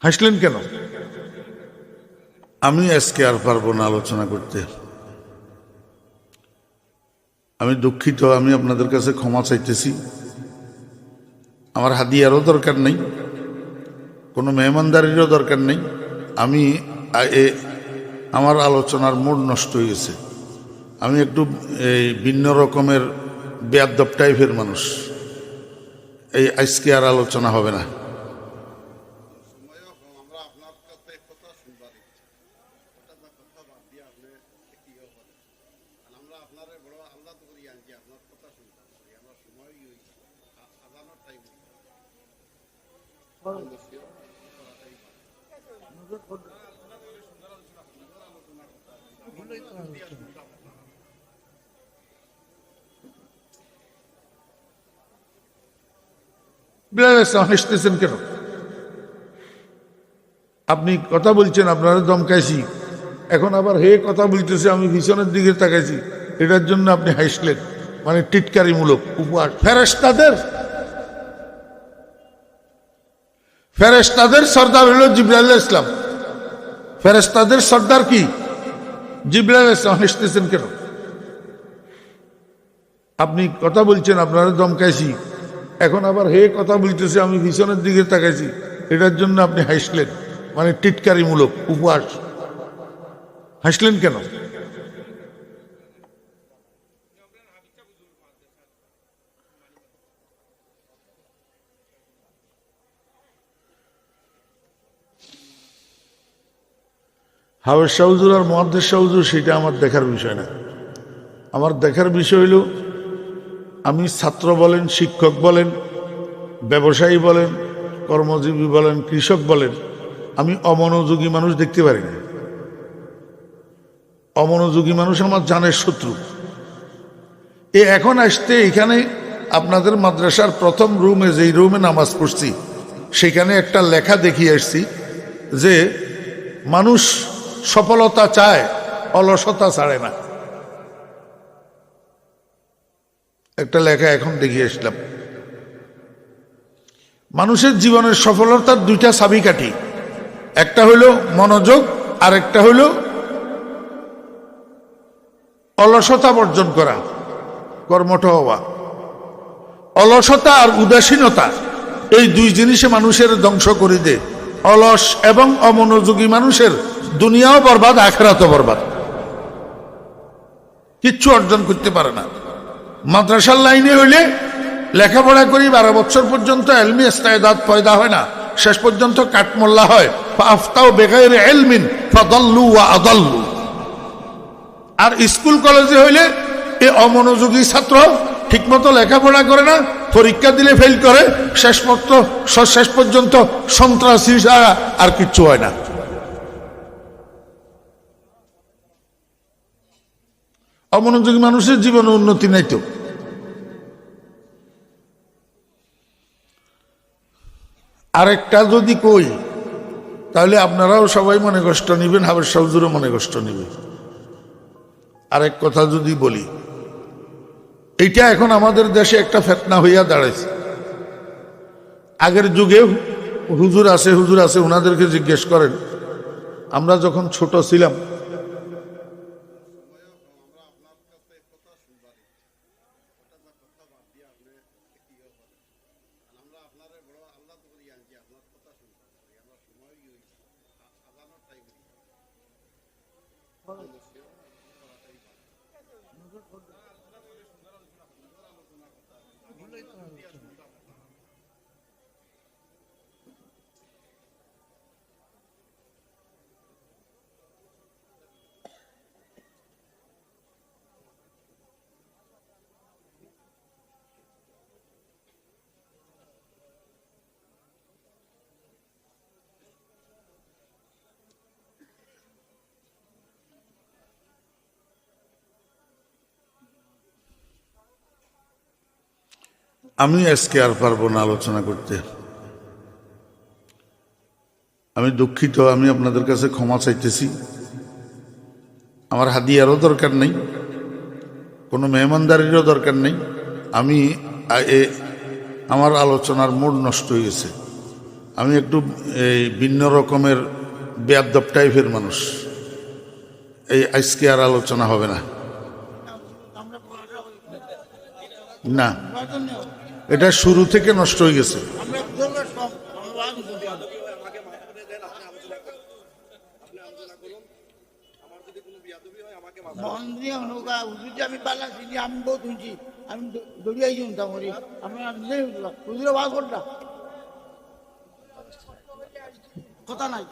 হাসলেন কেন? আমি আজকে আর পারবো না আলোচনা করতে। আমি দুঃখিত, আমি আপনাদের কাছে ক্ষমা চাইতেছি। আমার হাদিয়ারও দরকার নেই, কোনো মেহমানদারিরও দরকার নেই। আমি আমার আলোচনার মুড নষ্ট হয়ে গেছে। আমি একটু ভিন্ন রকমের বেয়াদব টাইপের মানুষ। আজকে আর আলোচনা হবে না। হাসতেছেন কেন? আপনি কথা বলছেন, আপনারা দমকাইছি, এখন আবার হে কথা বলতেছে, আমি পিছনের দিকে তাকাইছি, এটার জন্য আপনি হাসলেন। মানে টিটকারিমূলক উপহার। ফেরেশতাদের সর্দার হইল জিবরাইল আলাইহিস সালাম। ফেরেশতাদের সর্দার কি? জিবরাইল আলাইহিস সালাম। হাসতেছেন কেন? আপনি কথা বলছেন, আপনারা দমকাইছি, এখন আবার হে কথা বলতেছে, আমি পিছনের দিকে তাকাইছি, এটার জন্য আপনি হাসলেন। মানে টিটকারিমূলক উপহাস। হাসলেন কেন? হাওয়াজ শাহজুর আর মুহাদ্দিস শাহজুর সেটা আমার দেখার বিষয় না। আমার দেখার বিষয় হইল, আমি ছাত্র বলেন, শিক্ষক বলেন, ব্যবসায়ী বলেন, কর্মজীবী বলেন, কৃষক বলেন, আমি অমনোযোগী মানুষ দেখতে পারি না। অমনোযোগী মানুষ আমার জানের শত্রু। এখন আসতে এখানে আপনাদের মাদ্রাসার প্রথম রুমে, যেই রুমে নামাজ পড়ছি, সেখানে একটা লেখা দেখিয়ে আসছি যে মানুষ সফলতা চায়, অলসতা ছাড়ে না। একটা লেখা এখন দেখিয়ে আসলাম। মানুষের জীবনের সফলতার দুইটা চাবিকাঠি, একটা হইল মনোযোগ, আর একটা হইল অলসতা বর্জন করা, কর্মঠ হওয়া। অলসতা আর উদাসীনতা, এই দুই জিনিসে মানুষের ধ্বংস করে দেয়। অলস এবং অমনোযোগী মানুষের দুনিয়াও বরবাদ, আখিরাতও বরবাদ, কিচ্ছু অর্জন করতে পারে না। মাদ্রাসার লাইনে হইলে লেখাপড়া করি 12 বছর পর্যন্ত এলমি ইস্তেদাদ পয়দা হয় না, শেষ পর্যন্ত কাঠমোল্লা হয়। ফাফতাও বেগাইরে ইলমিন ফাদাল্লু ওয়া আদাল্লু। আর স্কুল কলেজে হইলে এই অমনোযোগী ছাত্র ঠিকমতো লেখাপড়া করে না, পরীক্ষা দিলে ফেল করে, শেষ পর্যন্ত সন্ত্রাসী ছাড়া আর কিচ্ছু হয় না। অমনোযোগী মানুষের জীবনে উন্নতি নাই তো। আরেকটা যদি কই, তাহলে আপনারাও সবাই মনে কষ্ট নিবেন, হাওয়াজ শাহজুরও মনে কষ্ট নিবে। আরেক কথা যদি বলি, এইটা এখন আমাদের দেশে একটা ফিতনা হইয়া দাঁড়াইছে। আগের যুগে হুজুর আছে, ওনাদেরকে জিজ্ঞেস করেন, আমরা যখন ছোট ছিলাম, আমি আজকে আর পারবো না আলোচনা করতে। আমি দুঃখিত, আমি আপনাদের কাছে ক্ষমা চাইতেছি। আমার হাদিয়ারও দরকার নেই, কোনো মেহমানদারিরও দরকার নেই। আমি আমার আলোচনার মুড নষ্ট হয়ে গেছে। আমি একটু এই ভিন্ন রকমের বেয়াদব টাইপের মানুষ, এই আজকে আর আলোচনা হবে না। না, এটা শুরু থেকে নষ্ট হয়ে গেছে। আমি পালা চিনি, আমি বহুত শুনছি, আমি দৌড়িয়ে শুনতাম করি আপনার হুজুরে ওয়াজ করতাম, কথা নাই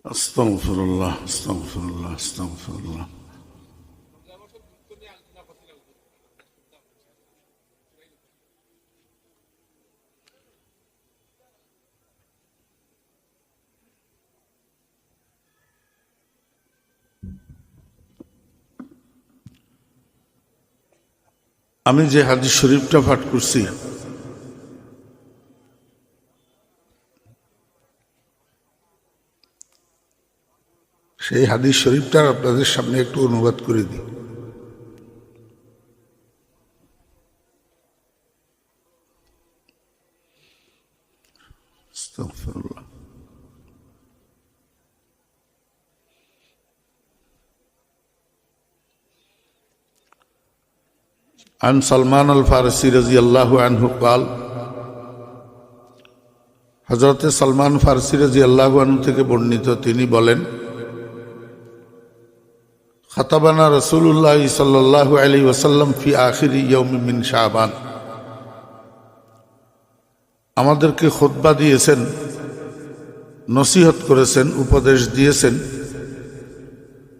আস্তাগফিরুল্লাহ, আস্তাগফিরুল্লাহ, আস্তাগফিরুল্লাহ। আমি যে হাদিস শরীফটা পাঠ করছি, সেই হাদিস শরীফটা আপনাদের সামনে একটু অনুবাদ করে দিই। আস্তাগফিরুল্লাহ। عن سلمان الفارسي رضي الله عنه قال, হযরত সালমান ফারসি রাদিয়াল্লাহু আনহু থেকে বর্ণিত, তিনি বলেন, খাতাবানা রাসূলুল্লাহ সাল্লাল্লাহু আলাইহি ওয়াসাল্লাম ফি আখিরি ইয়াউমিন মিন শাবান, আমাদেরকে খুতবা দিয়েছেন, নসিহত করেছেন, উপদেশ দিয়েছেন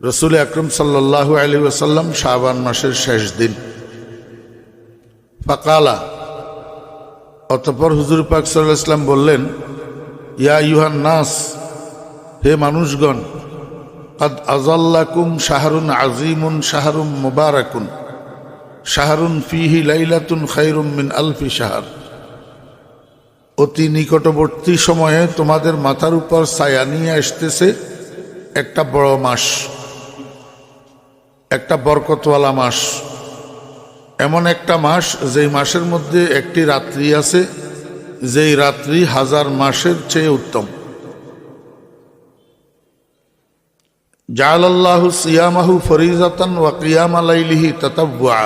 রাসূল আকরাম সাল্লাল্লাহু আলাইহি ওয়াসাল্লাম শাবান মাসের শেষ দিন। ফাকালা, অতঃপর হুজুর পাক সাল্লাল্লাহু আলাইহি ওয়াসাল্লাম বললেন, ইয়া আইয়ুহান নাস, হে মানুষগণ, قد أظلكم شهر عظيم شهر مبارك شهر فيه ليلة خير من ألف شهر, অতি নিকটবর্তী সময়ে তোমাদের মাথার উপর ছায়া নিয়ে আসতেছে একটা বড় মাস, একটা বরকতওয়ালা মাস, এমন একটা মাস যেই মাসের মধ্যে একটি রাত্রি আছে যেই রাত্রি 1000 মাসের চেয়ে উত্তম। জাআলাল্লাহু সিয়ামাহু ফরিজাতান ওয়া কিয়ামা লাইলিহি তাতাব্বুআ,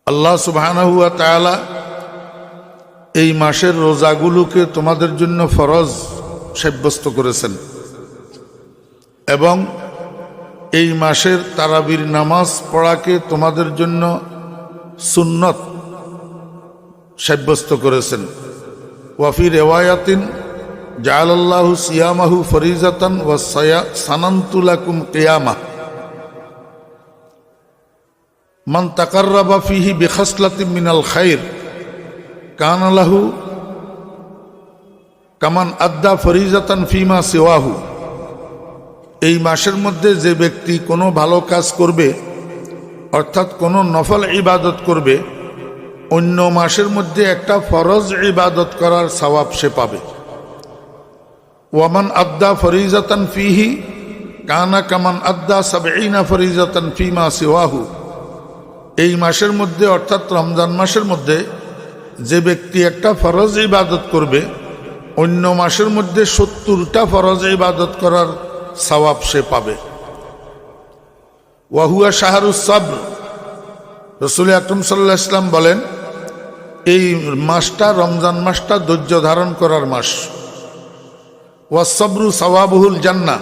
আল্লাহ সুবহানাহু ওয়া তাআলা এই মাসের রোজাগুলোকে তোমাদের জন্য ফরজ সাব্যস্ত করেছেন এবং এই মাসের তারাবির নামাজ পড়াকে তোমাদের জন্য সুন্নত সাব্যস্ত করেছেন। ওয়াফি রিওয়ায়াতিন জাআলাল্লাহু সিয়ামাহু ফরিজাতান ওয়া সানানতু লাকুম কিয়ামা, মান তাকাররাবা ফিহি বিখাসলাতিন মিনাল খায়র কানা লাহু কামান আদ্দা ফরিজাতান ফিমা সিওয়াহু, এই মাসের মধ্যে যে ব্যক্তি কোনো ভালো কাজ করবে, অর্থাৎ কোনো নফল ইবাদত করবে, অন্য মাসের মধ্যে একটা ফরজ ইবাদত করার সওয়াব সে পাবে। ওয়ামান আদ্দা ফরিজাতান ফিহি কানা কামান আদ্দা 70 ফরিজাতান ফিমা সিওয়াহু, এই মাসের মধ্যে অর্থাৎ রমজান মাসের মধ্যে যে ব্যক্তি একটা ফরজ ইবাদত করবে অন্য মাসের মধ্যে 70টা ফরজ ইবাদত করার সওয়াব সে পাবে। ওয়াহুয়া শাহরুস সাবর, রাসূল আকরাম সাল্লাল্লাহু আলাইহি ওয়াসাল্লাম বলেন এই মাসটা, রমজান মাসটা ধৈর্য ধারণ করার মাস। ওয়াসসাবরু সাওয়াবুহুল জান্নাহ,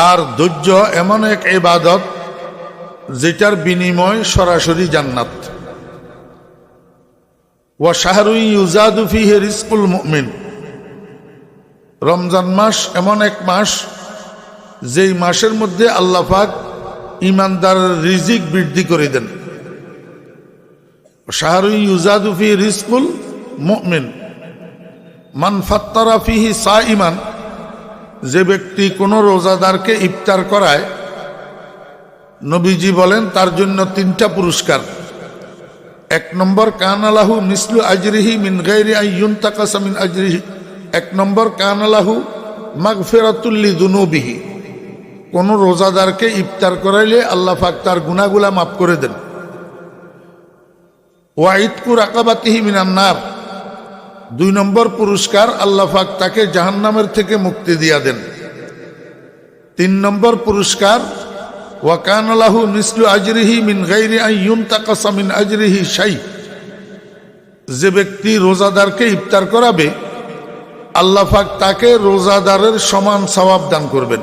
আর ধৈর্য এমন এক ইবাদত যেটার বিনিময় সরাসরি জান্নাত। ওয়া শাহরু ইউজাদু ফীহি রিজকুল মুমিন, রমজান মাস এমন এক মাস যেই মাসের মধ্যে আল্লাহ পাক ঈমানদারের রিজিক বৃদ্ধি করে দেন। শাহরু ইউজাদু ফীহি রিজকুল মুমিন মান ফাত্তারা ফীহি সাইমান, যে ব্যক্তি কোন রোজাদারকে ইফতার করায় নবীজি বলেন তার জন্য 3টা পুরস্কার। 1 নম্বর কানালাহু মিসলু আজরিহি মিন গায়রি আন ইউনতাকাসা মিন আজরিহি, 1 নম্বর কানালাহু মাগফিরাতুল লিযুনুবিহি, কোন রোজাদারকে ইফতার করাইলে আল্লাহ পাক তার গুনাহগুলা মাফ করে দেন। ওয়া ইতকু রাকাবাতিহি মিনান নার, 2 নম্বর পুরস্কার আল্লাহ পাক তাকে জাহান্নামের থেকে মুক্তি দিয়া দেন। 3 নম্বর পুরস্কার ওয়া কানা লাহু মিসলু আজরিহি মিন গায়রি আন ইউনতাকাসা মিন আজরিহি শাই, যে ব্যক্তি রোজাদারকে ইফতার করাবে আল্লাহ পাক তাকে রোজাদারের সমান সওয়াব দান করবেন।